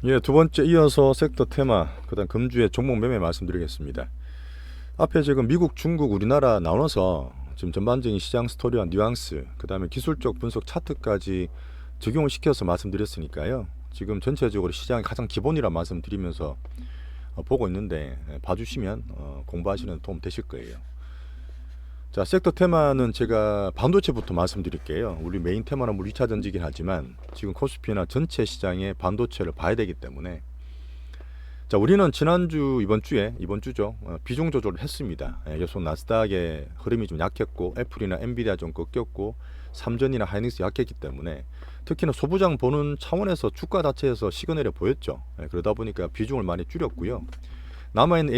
예, 두 번째 이어서 섹터 테마, 그다음 금주의 종목 매매 말씀드리겠습니다. 앞에 지금 미국, 중국, 우리나라 나눠서 지금 전반적인 시장 스토리와 뉘앙스, 그다음에 기술적 분석 차트까지 적용을 시켜서 말씀드렸으니까요. 지금 전체적으로 시장의 가장 기본이라 말씀드리면서 보고 있는데 봐주시면 공부하시는 데 도움 되실 거예요. 자, 섹터 테마는 제가 반도체부터 말씀드릴게요. 우리 메인 테마는 뭐 2차 전지긴 하지만 지금 코스피나 전체 시장의 반도체를 봐야 되기 때문에, 자, 우리는 지난주, 이번 주죠. 비중 조절을 했습니다. 여소 나스닥의 흐름이 좀 약했고, 애플이나 엔비디아 좀 꺾였고, 삼전이나 하이닉스 약했기 때문에, 특히나 소부장 보는 차원에서 주가 자체에서 시그널이 보였죠. 그러다 보니까 비중을 많이 줄였고요. 남아있는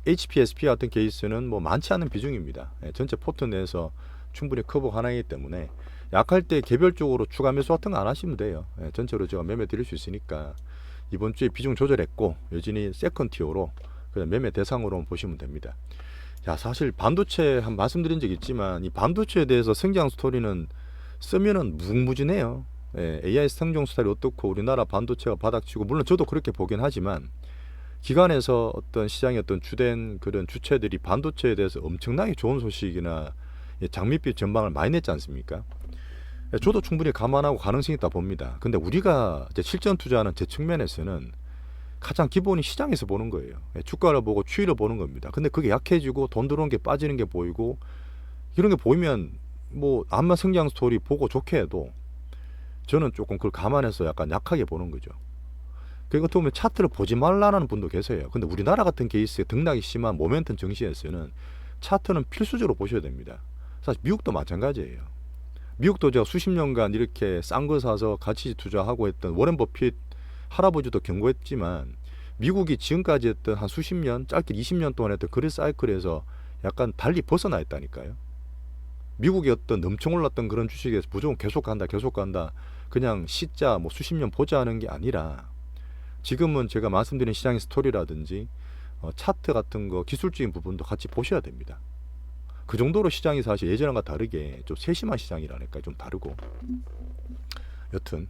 HPSP 같은 케이스는 뭐 많지 않은 비중입니다. 전체 포트 내에서 충분히 커버 가능하기 때문에 약할 때 개별적으로 추가 매수 같은 거 안 하시면 돼요. 전체로 제가 매매 드릴 수 있으니까 이번 주에 비중 조절했고 여전히 세컨 티어로 그냥 매매 대상으로 보시면 됩니다. 야, 사실 반도체 한 말씀드린 적 있지만 이 반도체에 대해서 성장 스토리는 쓰면은 무궁무진해요. AI 성장 스타일이 어떻고 우리나라 반도체가 바닥치고, 물론 저도 그렇게 보긴 하지만 기관에서 어떤 시장의 어떤 주된 그런 주체들이 반도체에 대해서 엄청나게 좋은 소식이나 장밋빛 전망을 많이 냈지 않습니까? 저도 충분히 감안하고 가능성이 있다 봅니다. 근데 우리가 이제 실전 투자하는 제 측면에서는 가장 기본이 시장에서 보는 거예요. 주가를 보고 추이를 보는 겁니다. 근데 그게 약해지고 돈 들어오는 게 빠지는 게 보이고 이런 게 보이면 뭐 암만 성장 스토리 보고 좋게 해도 저는 조금 그걸 감안해서 약간 약하게 보는 거죠. 그리고 어떻게 보면 차트를 보지 말라는 분도 계세요. 근데 우리나라 같은 케이스에 등락이 심한 모멘텀 증시에서는 차트는 필수적으로 보셔야 됩니다. 사실 미국도 마찬가지예요. 미국도 제가 수십 년간 이렇게 싼 거 사서 가치 투자하고 했던 워렌 버핏 할아버지도 경고했지만, 미국이 지금까지 했던 한 수십 년, 짧게 20년 동안 했던 그레 사이클에서 약간 달리 벗어나 있다니까요. 미국의 어떤 넘쳐 올랐던 그런 주식에서 무조건 계속 간다, 계속 간다, 그냥 씻자, 뭐 수십 년 보자 하는 게 아니라, 지금은 제가 말씀드린 시장의 스토리라든지 차트 같은 거 기술적인 부분도 같이 보셔야 됩니다. 그 정도로 시장이 사실 예전과 다르게 좀 세심한 시장이라니까, 좀 다르고. 여튼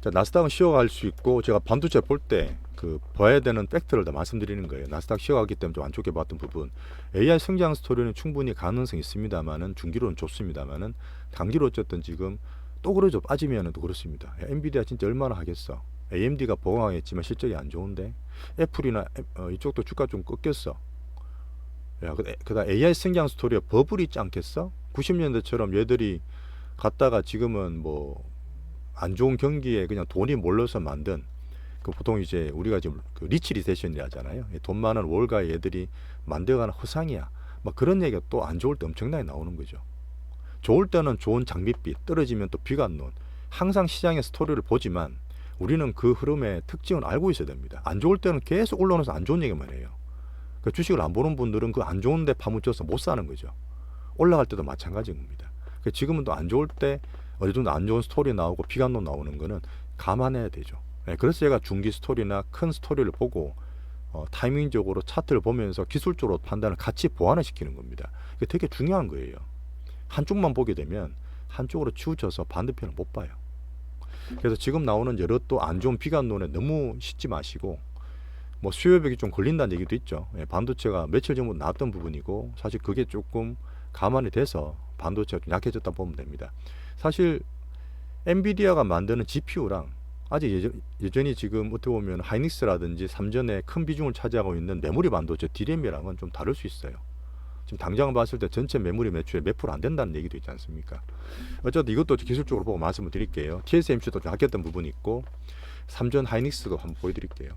자, 나스닥은 쉬어갈 수 있고, 제가 반도체 볼 때 그 봐야 되는 팩트를 다 말씀드리는 거예요. 나스닥 쉬어가기 때문에 좀 안 좋게 봤던 부분, AI 성장 스토리는 충분히 가능성이 있습니다만은, 중기로는 좋습니다만은, 단기로 어쨌든 지금 또 그러죠. 빠지면은 또 그렇습니다. 야, 엔비디아 진짜 얼마나 하겠어. AMD가 보강하겠지만 실적이 안 좋은데, 애플이나 이쪽도 주가 좀 꺾였어. 야, 그다음 AI 성장 스토리에 버블이 있지 않겠어? 90년대처럼 얘들이 갔다가 지금은 뭐 안 좋은 경기에 그냥 돈이 몰려서 만든, 그 보통 이제 우리가 지금 그 리치 리세션이라 하잖아요. 돈 많은 월가 얘들이 만들어가는 허상이야. 막 그런 얘기가 또 안 좋을 때 엄청나게 나오는 거죠. 좋을 때는 좋은 장밋빛, 떨어지면 또 비가 안 놓은, 항상 시장의 스토리를 보지만 우리는 그 흐름의 특징을 알고 있어야 됩니다. 안 좋을 때는 계속 올라오면서 안 좋은 얘기만 해요. 그 주식을 안 보는 분들은 그 안 좋은데 파묻혀서 못 사는 거죠. 올라갈 때도 마찬가지인 겁니다. 지금은 또 안 좋을 때 어느 정도 안 좋은 스토리 나오고 비관론 나오는 거는 감안해야 되죠. 그래서 제가 중기 스토리나 큰 스토리를 보고 타이밍적으로 차트를 보면서 기술적으로 판단을 같이 보완을 시키는 겁니다. 이게 되게 중요한 거예요. 한쪽만 보게 되면 한쪽으로 치우쳐서 반대편을 못 봐요. 그래서 지금 나오는 여러 또 안 좋은 비관론에 너무 싣지 마시고, 뭐 수요벽이 좀 걸린다는 얘기도 있죠. 반도체가 며칠 전부터 나왔던 부분이고, 사실 그게 조금 감안이 돼서 반도체가 좀 약해졌다 보면 됩니다. 사실 엔비디아가 만드는 GPU랑 아직 여전히 지금 어떻게 보면 하이닉스라든지 삼전에 큰 비중을 차지하고 있는 메모리 반도체 DRAM이랑은 좀 다를 수 있어요. 지금 당장 봤을 때 전체 메모리 매출에 몇 프로 안 된다는 얘기도 있지 않습니까? 어쨌든 이것도 기술적으로 보고 말씀을 드릴게요. TSMC도 좀 약했던 부분이 있고, 삼전 하이닉스도 한번 보여드릴게요.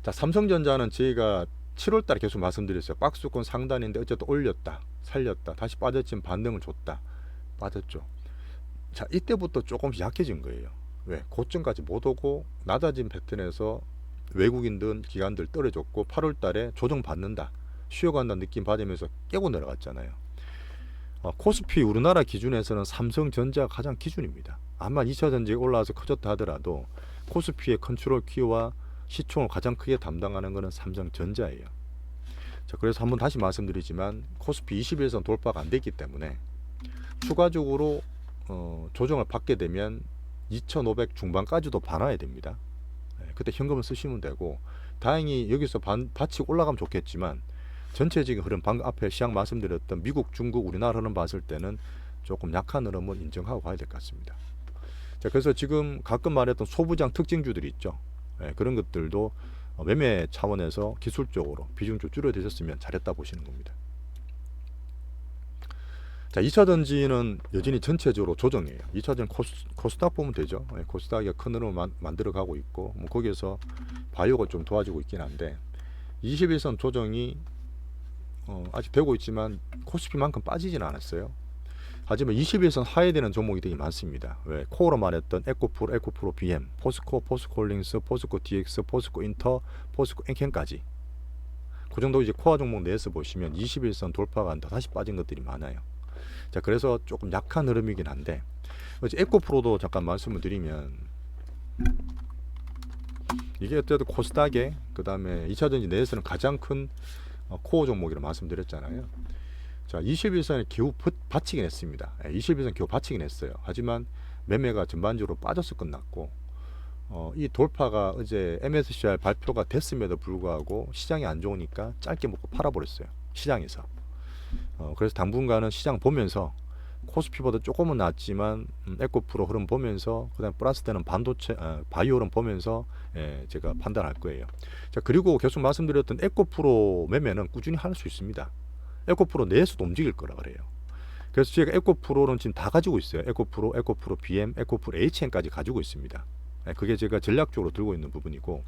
자, 삼성전자는 저희가 7월달에 계속 말씀드렸어요. 박스권 상단인데 어쨌든 올렸다, 살렸다, 다시 빠졌지만 반등을 줬다, 빠졌죠. 자, 이때부터 조금씩 약해진 거예요. 왜? 고점까지 못 오고 낮아진 패턴에서 외국인들 기관들 떨어졌고, 8월달에 조정받는다, 쉬어간다는 느낌 받으면서 깨고 내려갔잖아요. 코스피 우리나라 기준에서는 삼성전자가 가장 기준입니다. 아마 2차전지가 올라와서 커졌다 하더라도 코스피의 컨트롤 키와 시총을 가장 크게 담당하는 것은 삼성전자예요. 자, 그래서 한번 다시 말씀드리지만 코스피 21선 돌파가 안 됐기 때문에 추가적으로 조정을 받게 되면 2,500 중반까지도 봐놔야 됩니다. 그때 현금을 쓰시면 되고, 다행히 여기서 받치고 올라가면 좋겠지만 전체적인 흐름, 방금 앞에 시장 말씀드렸던 미국, 중국, 우리나라 흐름 봤을 때는 조금 약한 흐름을 인정하고 가야 될 것 같습니다. 자, 그래서 지금 가끔 말했던 소부장 특징주들이 있죠. 그런 것들도 매매 차원에서 기술적으로 비중 좀 줄여드셨으면 잘했다 보시는 겁니다. 자, 2차 전지는 여전히 전체적으로 조정이에요. 2차전 코스닥 보면 되죠. 코스닥이 큰 흐름을 만들어 가고 있고, 뭐 거기에서 바이오가 좀 도와주고 있긴 한데 21선 조정이 아직 되고 있지만 코스피만큼 빠지지는 않았어요. 하지만 21선 하에 되는 종목이 되게 많습니다. 왜? 코어로 말했던 에코프로, 에코프로 BM, 포스코, 포스코홀딩스, 포스코 DX, 포스코 인터, 포스코 엔캔까지. 그 정도 이제 코어 종목 내에서 보시면 21선 돌파가 안 돼 다시 빠진 것들이 많아요. 자, 그래서 조금 약한 흐름이긴 한데, 에코프로도 잠깐 말씀을 드리면, 이게 어쨌든 코스닥에 그 다음에 2차전지 내에서는 가장 큰 코어 종목이라고 말씀드렸잖아요. 자, 21선에 겨우 받치긴 했습니다. 21선 겨우 받치긴 했어요. 하지만 매매가 전반적으로 빠져서 끝났고, 이 돌파가 어제 MSCI 발표가 됐음에도 불구하고 시장이 안 좋으니까 짧게 먹고 팔아버렸어요. 시장에서. 그래서 당분간은 시장 보면서 코스피보다 조금은 낫지만 에코프로 흐름 보면서, 그 다음에 플러스 되는 반도체, 바이오 흐름 보면서 제가 판단할 거예요. 자, 그리고 계속 말씀드렸던 에코프로 매매는 꾸준히 할 수 있습니다. 에코프로 내에서도 움직일 거라 그래요. 그래서 제가 에코프로는 지금 다 가지고 있어요. 에코프로, 에코프로 BM, 에코프로 HN까지 가지고 있습니다. 그게 제가 전략적으로 들고 있는 부분이고,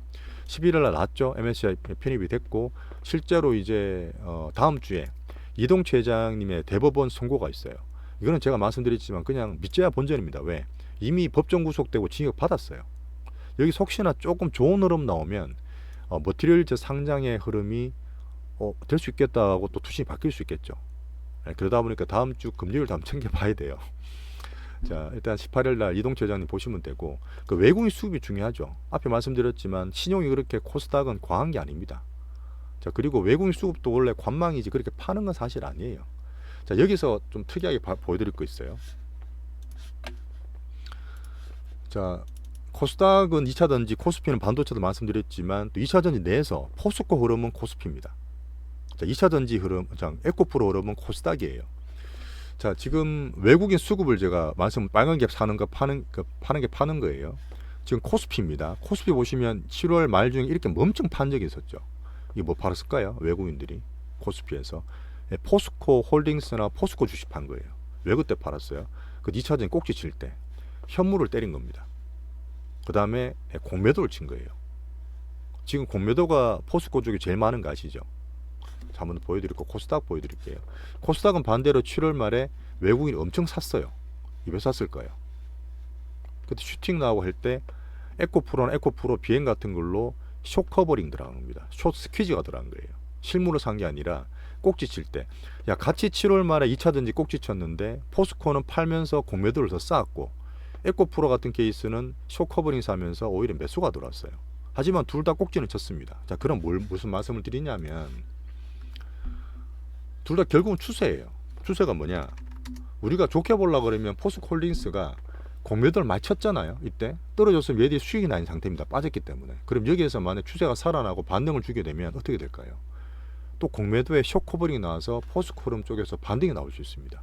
11일날 났죠. MSCI 편입이 됐고, 실제로 이제 다음 주에 이동채 회장님의 대법원 선고가 있어요. 이거는 제가 말씀드렸지만 그냥 믿져야 본전입니다. 왜? 이미 법정 구속되고 징역 받았어요. 여기 혹시나 조금 좋은 흐름 나오면 머티리얼즈 상장의 흐름이 될 수 있겠다고 또 투심이 바뀔 수 있겠죠. 그러다 보니까 다음 주 금리를 한번 챙겨봐야 돼요. 자, 일단 18일 날 이동채 회장님 보시면 되고, 그 외국인 수급이 중요하죠. 앞에 말씀드렸지만 신용이 그렇게 코스닥은 과한 게 아닙니다. 자, 그리고 외국인 수급도 원래 관망이지 그렇게 파는 건 사실 아니에요. 자, 여기서 좀 특이하게 보여드릴 거 있어요. 자, 코스닥은 2차전지, 코스피는 반도체도 말씀드렸지만 또 2차전지 내에서 포스코 흐름은 코스피입니다. 자, 2차전지 흐름, 에코프로 흐름은 코스닥이에요. 자, 지금 외국인 수급을 제가 빨간 갭 사는 거 파는 게 파는 거예요. 지금 코스피입니다. 코스피 보시면 7월 말 중에 이렇게 멈춤 판 적이 있었죠. 이게 뭐 팔았을까요? 외국인들이 코스피에서 포스코 홀딩스나 포스코 주식 판 거예요. 왜 그때 팔았어요? 그 2차전 꼭지 칠 때 현물을 때린 겁니다. 그 다음에 공매도를 친 거예요. 지금 공매도가 포스코 쪽이 제일 많은 거 아시죠? 자, 한번 보여드리고 코스닥 보여드릴게요. 코스닥은 반대로 7월 말에 외국인이 엄청 샀어요. 왜 샀을까요? 그때 슈팅 나오고 할 때 에코프로나 에코프로 비행 같은 걸로 숏 커버링 들어간 겁니다. 숏 스퀴즈가 들어간 거예요. 실물을 산 게 아니라 꼭지 칠 때, 야, 같이 7월 말에 2차전지 꼭지 쳤는데 포스코는 팔면서 공매도를 더 쌓았고, 에코프로 같은 케이스는 숏 커버링 사면서 오히려 매수가 들어왔어요. 하지만 둘 다 꼭지는 쳤습니다. 자, 그럼 무슨 말씀을 드리냐면, 둘 다 결국은 추세예요. 추세가 뭐냐? 우리가 좋게 보려고 그러면 포스코홀딩스가 공매도를 많이 쳤잖아요. 이때 떨어졌으면 얘들이 수익이 나는 상태입니다. 빠졌기 때문에. 그럼 여기에서 만약 추세가 살아나고 반등을 주게 되면 어떻게 될까요? 또 공매도에 숏커버링이 나와서 포스코 흐름 쪽에서 반등이 나올 수 있습니다.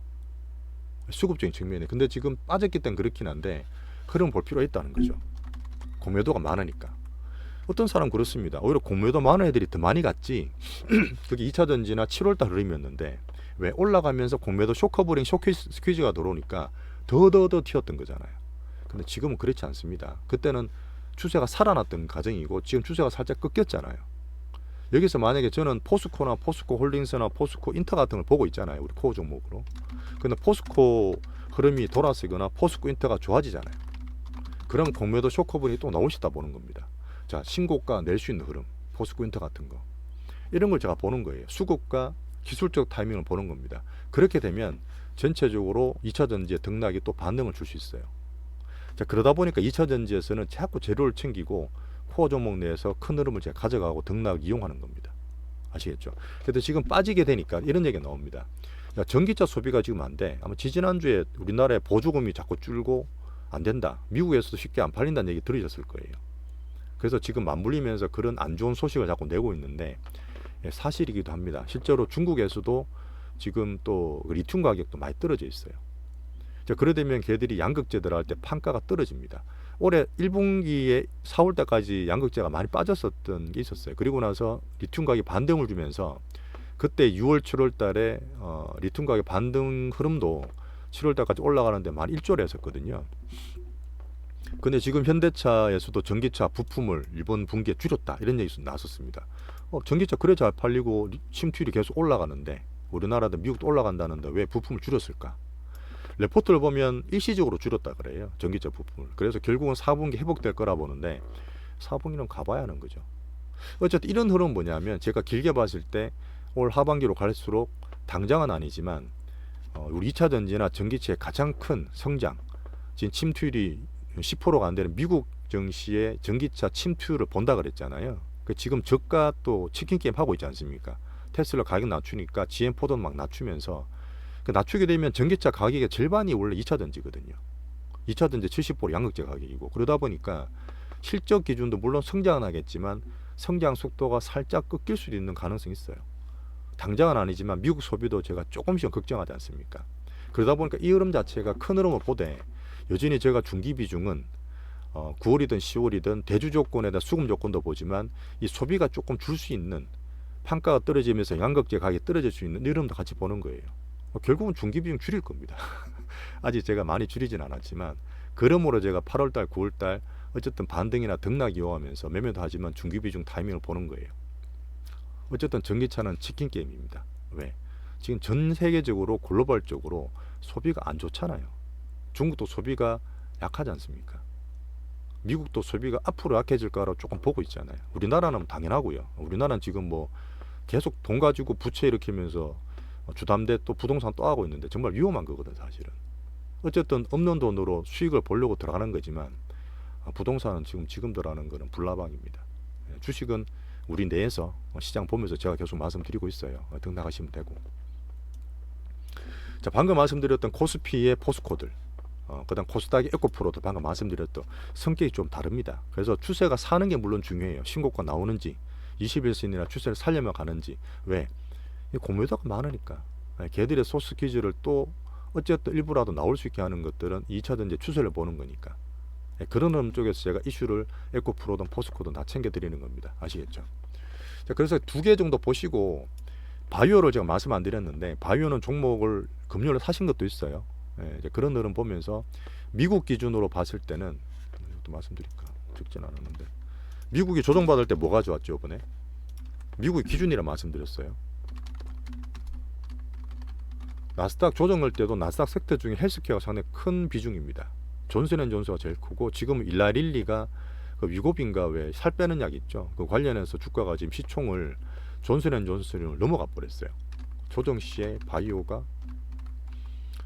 수급적인 측면에. 근데 지금 빠졌기 때문에 그렇긴 한데 흐름 볼 필요가 있다는 거죠. 공매도가 많으니까. 어떤 사람 그렇습니다. 오히려 공매도 많은 애들이 더 많이 갔지. 그게 2차전지나 7월달 흐름이었는데 왜 올라가면서 공매도 숏커버링 숏스퀴즈가 들어오니까 더 튀었던 거잖아요. 근데 지금은 그렇지 않습니다. 그때는 추세가 살아났던 과정이고 지금 추세가 살짝 꺾였잖아요. 여기서 만약에 저는 포스코나 포스코 홀딩스나 포스코 인터 같은 걸 보고 있잖아요. 우리 코어 종목으로. 근데 포스코 흐름이 돌아서거나 포스코 인터가 좋아지잖아요. 그럼 공매도 숏커버링이 또 나올 수 있다 보는 겁니다. 자, 신고가 낼 수 있는 흐름, 포스코 인터 같은 거, 이런 걸 제가 보는 거예요. 수급과 기술적 타이밍을 보는 겁니다. 그렇게 되면 전체적으로 2차전지의 등락이 또 반등을 줄 수 있어요. 자, 그러다 보니까 2차전지에서는 자꾸 재료를 챙기고 코어 종목 내에서 큰 흐름을 제가 가져가고 등락 이용하는 겁니다. 아시겠죠? 그래도 지금 빠지게 되니까 이런 얘기가 나옵니다. 야, 전기차 소비가 지금 안 돼. 아마 지지난주에 우리나라의 보조금이 자꾸 줄고 안 된다. 미국에서도 쉽게 안 팔린다는 얘기 들으셨을 거예요. 그래서 지금 맞물리면서 그런 안 좋은 소식을 자꾸 내고 있는데 사실이기도 합니다. 실제로 중국에서도 지금 또 리튬 가격도 많이 떨어져 있어요. 그래 되면 걔들이 양극재 들어갈 때 판가가 떨어집니다. 올해 1분기에 4월 달까지 양극재가 많이 빠졌었던 게 있었어요. 그리고 나서 리튬 가격이 반등을 주면서 그때 6월, 7월 달에 리튬 가격 반등 흐름도 7월 달까지 올라가는데 11,000조를 했었거든요. 근데 지금 현대차에서도 전기차 부품을 이번 분기에 줄였다 이런 얘기 나왔었습니다. 전기차 그래 잘 팔리고 침투율이 계속 올라가는데 우리나라도 미국도 올라간다는데 왜 부품을 줄였을까? 레포트를 보면 일시적으로 줄였다 그래요. 전기차 부품을. 그래서 결국은 4분기 회복될 거라 보는데 4분기는 가봐야 하는 거죠. 어쨌든 이런 흐름은 뭐냐면 제가 길게 봤을 때 올 하반기로 갈수록 당장은 아니지만 우리 2차 전지나 전기차의 가장 큰 성장, 지금 침투율이 10%가 안 되는 미국 증시의 전기차 침투율을 본다 그랬잖아요. 지금 저가 또 치킨 게임 하고 있지 않습니까? 테슬라 가격 낮추니까 GM 포도 막 낮추면서 낮추게 되면 전기차 가격의 절반이 원래 2차 전지거든요. 2차 전지 70% 양극재 가격이고 그러다 보니까 실적 기준도 물론 성장은 하겠지만 성장 속도가 살짝 꺾일 수도 있는 가능성이 있어요. 당장은 아니지만 미국 소비도 제가 조금씩은 걱정하지 않습니까? 그러다 보니까 이 흐름 자체가 큰 흐름을 보되 여전히 제가 중기 비중은 9월이든 10월이든 대주 조건에다 수급 조건도 보지만 이 소비가 조금 줄 수 있는 판가가 떨어지면서 양극재 가격이 떨어질 수 있는 이름도 같이 보는 거예요. 결국은 중기 비중 줄일 겁니다. 아직 제가 많이 줄이진 않았지만 그러므로 제가 8월달 9월달 어쨌든 반등이나 등락 이용하면서 매매도 하지만 중기 비중 타이밍을 보는 거예요. 어쨌든 전기차는 치킨 게임입니다. 왜? 지금 전 세계적으로 글로벌적으로 소비가 안 좋잖아요. 중국도 소비가 약하지 않습니까? 미국도 소비가 앞으로 약해질 거라고 조금 보고 있잖아요. 우리나라는 당연하고요. 우리나라는 지금 뭐 계속 돈 가지고 부채 일으키면서 주담대 또 부동산 또 하고 있는데 정말 위험한 거거든 사실은. 어쨌든 없는 돈으로 수익을 보려고 들어가는 거지만 부동산은 지금 들어가는 거는 불나방입니다. 주식은 우리 내에서 시장 보면서 제가 계속 말씀드리고 있어요. 등락하시면 되고. 자, 방금 말씀드렸던 코스피의 포스코들, 그다음 코스닥의 에코프로도 방금 말씀드렸던 성격이 좀 다릅니다. 그래서 추세가 사는 게 물론 중요해요. 신고가 나오는지 21선이나 추세를 살려면 가는지. 왜? 공모주가 많으니까. 걔들의 소스 퀴즈를 또 어쨌든 일부라도 나올 수 있게 하는 것들은 2차 전지 추세를 보는 거니까. 그런 흐름 쪽에서 제가 이슈를 에코프로든 포스코든 다 챙겨드리는 겁니다. 아시겠죠? 자, 그래서 2개 정도 보시고 바이오를 제가 말씀 안 드렸는데 바이오는 종목을 금요일에 사신 것도 있어요. 이제 그런 흐름 보면서 미국 기준으로 봤을 때는 또 말씀드릴까 적진 않았는데 미국이 조정받을 때 뭐가 좋았죠 이번에? 미국이 기준이라 말씀드렸어요. 나스닥 조정할 때도 나스닥 섹터 중에 헬스케어가 상당히 큰 비중입니다. 존슨앤존슨가 제일 크고 지금 일라릴리가 그 위고빈가 왜 살 빼는 약 있죠. 그 관련해서 주가가 지금 시총을 존슨앤존슨을 넘어가 버렸어요. 조정 시에 바이오가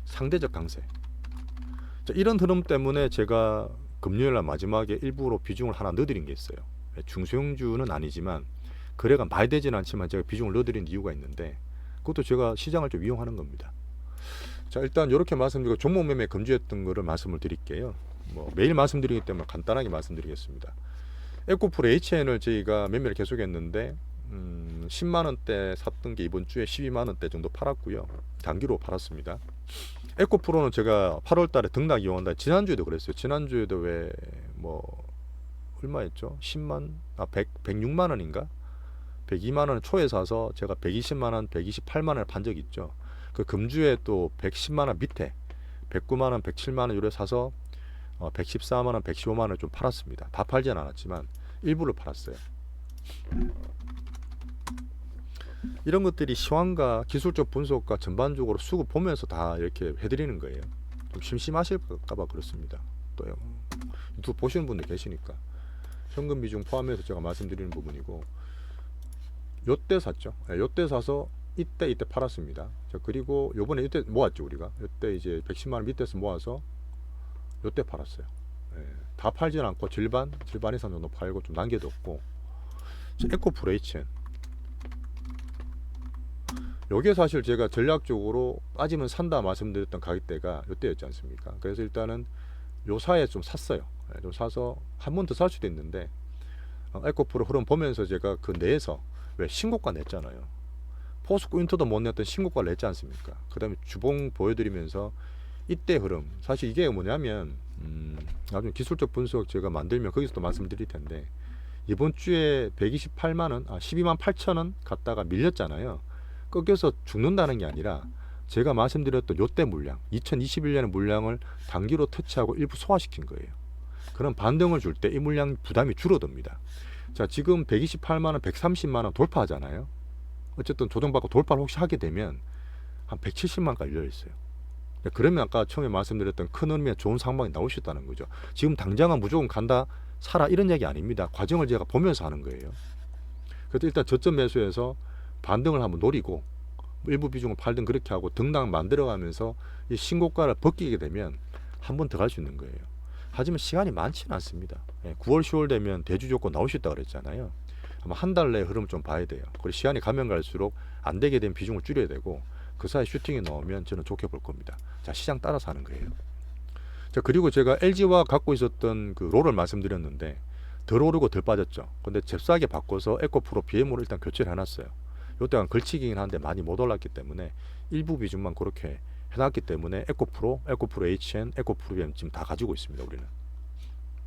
상대적 강세. 자, 이런 흐름 때문에 제가 금요일날 마지막에 일부러 비중을 하나 넣어드린 게 있어요. 중소형주는 아니지만 거래가 많이 되지는 않지만 제가 비중을 넣어드린 이유가 있는데 그것도 제가 시장을 좀 이용하는 겁니다. 자, 일단 이렇게 말씀드리고 종목 매매 금지했던 거를 말씀을 드릴게요. 뭐 매일 말씀드리기 때문에 간단하게 말씀드리겠습니다. 에코프로 HN을 저희가 매매를 계속했는데 10만원대 샀던 게 이번 주에 12만원대 정도 팔았고요. 단기로 팔았습니다. 에코프로는 제가 8월달에 등락 이용한다. 지난주에도 그랬어요. 지난주에도 왜 뭐 얼마였죠? 106만원인가? 102만원 초에 사서 제가 120만원, 128만원을 판 적이 있죠. 그 금주에 또 110만원 밑에 109만원, 107만원 요래 사서 114만원, 115만원 좀 팔았습니다. 다 팔진 않았지만 일부를 팔았어요. 이런 것들이 시황과 기술적 분석과 전반적으로 수급 보면서 다 이렇게 해드리는 거예요. 좀 심심하실까봐 그렇습니다. 또 유튜브 보시는 분들 계시니까 현금 비중 포함해서 제가 말씀드리는 부분이고 요때 샀죠. 요때 사서 이때 팔았습니다. 자, 그리고 요번에 이때 모았죠 우리가. 요때 이제 110만원 밑에서 모아서 요때 팔았어요. 다 팔진 않고 절반 이상 정도 팔고 좀 남겨뒀고. 에코프로 HN 요게 사실 제가 전략적으로 빠지면 산다 말씀드렸던 가격대가 요때였지 않습니까? 그래서 일단은 요사에 좀 샀어요. 좀 사서 한 번 더 살 수도 있는데 에코프로 흐름 보면서 제가 그 내에서 왜 신고가 냈잖아요. 포스코 인터도 못 냈던 신고가를 냈지 않습니까? 그 다음에 주봉 보여드리면서 이때 흐름, 사실 이게 뭐냐면 나중에 기술적 분석 제가 만들면 거기서도 말씀드릴 텐데, 이번 주에 128만원 12만 8천원 갔다가 밀렸잖아요. 꺾여서 죽는다는 게 아니라 제가 말씀드렸던 요때 물량, 2021년의 물량을 단기로 터치하고 일부 소화시킨 거예요. 그런 반등을 줄 때 이 물량 부담이 줄어듭니다. 자, 지금 128만원 130만원 돌파하잖아요. 어쨌든 조정받고 돌파를 혹시 하게 되면 한 170만원까지 열려있어요. 그러면 아까 처음에 말씀드렸던 큰 의미의 좋은 상황이 나올 수 있다는 거죠. 지금 당장은 무조건 간다 사라 이런 얘기 아닙니다. 과정을 제가 보면서 하는 거예요. 그래서 일단 저점 매수해서 반등을 한번 노리고 일부 비중을 팔든 그렇게 하고 등락 만들어가면서 이 신고가를 벗기게 되면 한 번 더 갈 수 있는 거예요. 하지만 시간이 많지는 않습니다. 9월 10월 되면 대주 조건 나올 수 있다고 그랬잖아요. 아마 한 달 내에 흐름을 좀 봐야 돼요. 그리고 시간이 가면 갈수록 안 되게 된 비중을 줄여야 되고, 그 사이 슈팅이 나오면 저는 좋게 볼 겁니다. 자, 시장 따라서 하는 거예요. 자, 그리고 제가 LG와 갖고 있었던 그 롤을 말씀드렸는데 덜 오르고 덜 빠졌죠. 근데 잽싸게 바꿔서 에코프로 BM으로 일단 교체를 해놨어요. 이때가 걸치기긴 한데 많이 못 올랐기 때문에 일부 비중만 그렇게 해놨기 때문에 에코프로 HN, 에코프로 BM 지금 다 가지고 있습니다. 우리는.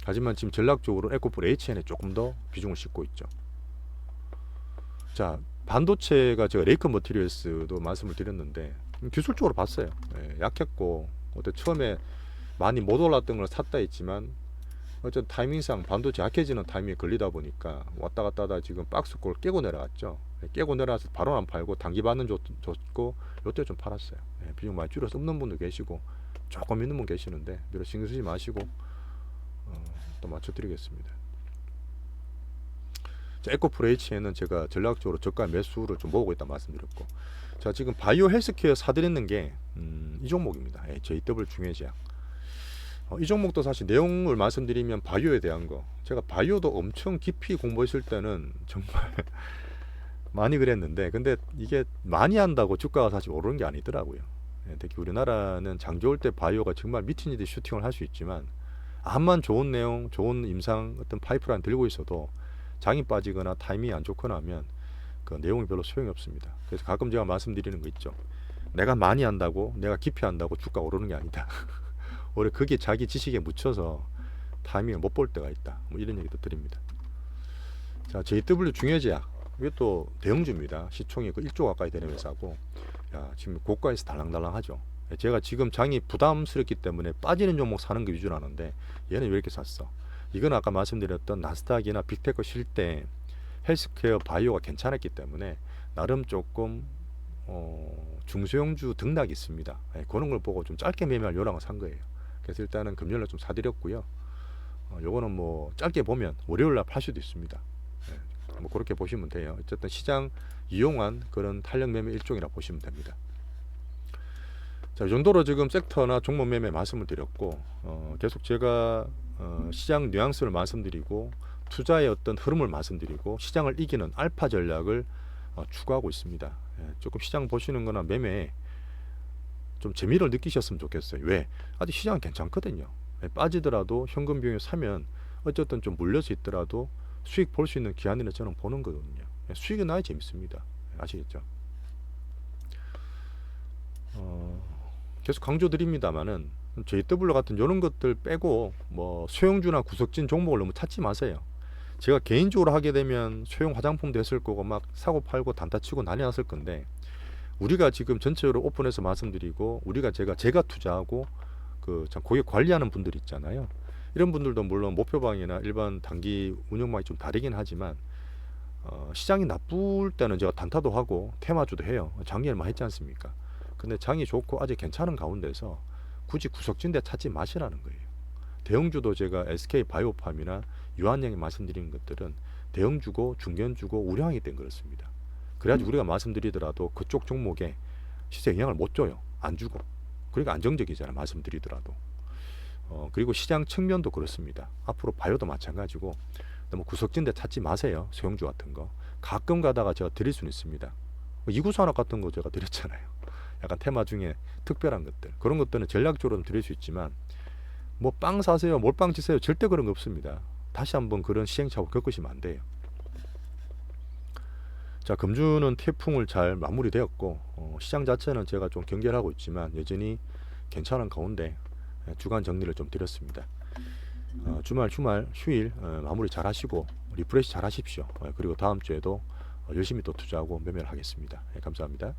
하지만 지금 전략적으로 에코프로 HN에 조금 더 비중을 싣고 있죠. 자, 반도체가 제가 레이크 머티리얼스도 말씀을 드렸는데 기술적으로 봤어요. 약했고 어때 처음에 많이 못 올랐던 걸 샀다 했지만 어쨌든 타이밍상 반도체 약해지는 타이밍에 걸리다 보니까 왔다 갔다 하다 지금 박스골 깨고 내려갔죠. 깨고 내려와서 바로 안 팔고 단기 반응 줬고 요때 좀 팔았어요. 비중 많이 줄여서 없는 분도 계시고 조금 있는 분 계시는데 별로 신경 쓰지 마시고 또 맞춰드리겠습니다. 자, 에코프로 HN은 제가 전략적으로 저가 매수를 좀 모으고 있다 말씀드렸고, 자, 지금 바이오 헬스케어 사드리는 게 이 종목입니다. JW 중해제약. 이 종목도 사실 내용을 말씀드리면 바이오에 대한 거, 제가 바이오도 엄청 깊이 공부했을 때는 정말 많이 그랬는데, 근데 이게 많이 한다고 주가가 사실 오르는 게 아니더라고요. 특히 우리나라는 장 좋을 때 바이오가 정말 미친 듯이 슈팅을 할 수 있지만, 암만 좋은 내용, 좋은 임상 어떤 파이프라인 들고 있어도 장이 빠지거나 타이밍이 안 좋거나 하면 그 내용이 별로 소용이 없습니다. 그래서 가끔 제가 말씀드리는 거 있죠. 내가 많이 한다고, 내가 깊이 한다고 주가 오르는 게 아니다. 오히려 그게 자기 지식에 묻혀서 타이밍을 못 볼 때가 있다. 뭐 이런 얘기도 드립니다. 자, JW 중해제약, 이게 또 대형주입니다. 시총이 그 1조 가까이 되는 회사고, 야, 지금 고가에서 달랑달랑하죠. 제가 지금 장이 부담스럽기 때문에 빠지는 종목 사는 거 위주로 하는데 얘는 왜 이렇게 샀어? 이건 아까 말씀드렸던 나스닥이나 빅테크 쉴 때 헬스케어 바이오가 괜찮았기 때문에 나름 조금 중소형주 등락이 있습니다. 그런 걸 보고 좀 짧게 매매할 요량을 산 거예요. 그래서 일단은 금요일날 좀 사드렸고요. 요거는 뭐 짧게 보면 월요일날 팔 수도 있습니다. 뭐 그렇게 보시면 돼요. 어쨌든 시장 이용한 그런 탄력 매매 일종이라 보시면 됩니다. 자, 이 정도로 지금 섹터나 종목 매매 말씀을 드렸고, 계속 제가 시장 뉘앙스를 말씀드리고 투자의 어떤 흐름을 말씀드리고 시장을 이기는 알파 전략을 추구하고 있습니다. 조금 시장 보시는 거나 매매에 좀 재미를 느끼셨으면 좋겠어요. 왜? 아직 시장은 괜찮거든요. 빠지더라도 현금 비용에 사면 어쨌든 좀 물려서 있더라도 수익 볼 수 있는 기한이라 저는 보는 거거든요. 수익이 나야 재밌습니다. 아시겠죠? 계속 강조드립니다만은 JW 같은 이런 것들 빼고 뭐 소형주나 구석진 종목을 너무 찾지 마세요. 제가 개인적으로 하게 되면 소형 화장품도 했을 거고 막 사고 팔고 단타 치고 난리 났을 건데, 우리가 지금 전체적으로 오픈해서 말씀드리고 우리가 제가 투자하고 그 참 고객 관리하는 분들 있잖아요. 이런 분들도 물론 목표방이나 일반 단기 운영망이 좀 다르긴 하지만 시장이 나쁠 때는 제가 단타도 하고 테마주도 해요. 작년에만 했지 않습니까? 근데 장이 좋고 아직 괜찮은 가운데서 굳이 구석진데 찾지 마시라는 거예요. 대형주도 제가 SK 바이오팜이나 유한양이 말씀드린 것들은 대형주고 중견주고 우량이기 때문에 그렇습니다. 그래야지 우리가 말씀드리더라도 그쪽 종목에 시세 영향을 못 줘요. 안 주고. 그러니까 안정적이잖아요. 말씀드리더라도. 그리고 시장 측면도 그렇습니다. 앞으로 바이오도 마찬가지고 너무 구석진데 찾지 마세요. 소형주 같은 거. 가끔 가다가 제가 드릴 수는 있습니다. 이구산업 같은 거 제가 드렸잖아요. 약간 테마 중에 특별한 것들. 그런 것들은 전략적으로 드릴 수 있지만 뭐 빵 사세요, 몰빵 치세요, 절대 그런 거 없습니다. 다시 한번 그런 시행착오 겪으시면 안 돼요. 자, 금주는 태풍을 잘 마무리되었고 시장 자체는 제가 좀 경계하고 있지만 여전히 괜찮은 가운데 주간 정리를 좀 드렸습니다. 주말 휴일 마무리 잘 하시고 리프레시 잘 하십시오. 그리고 다음 주에도 열심히 또 투자하고 매매를 하겠습니다. 감사합니다.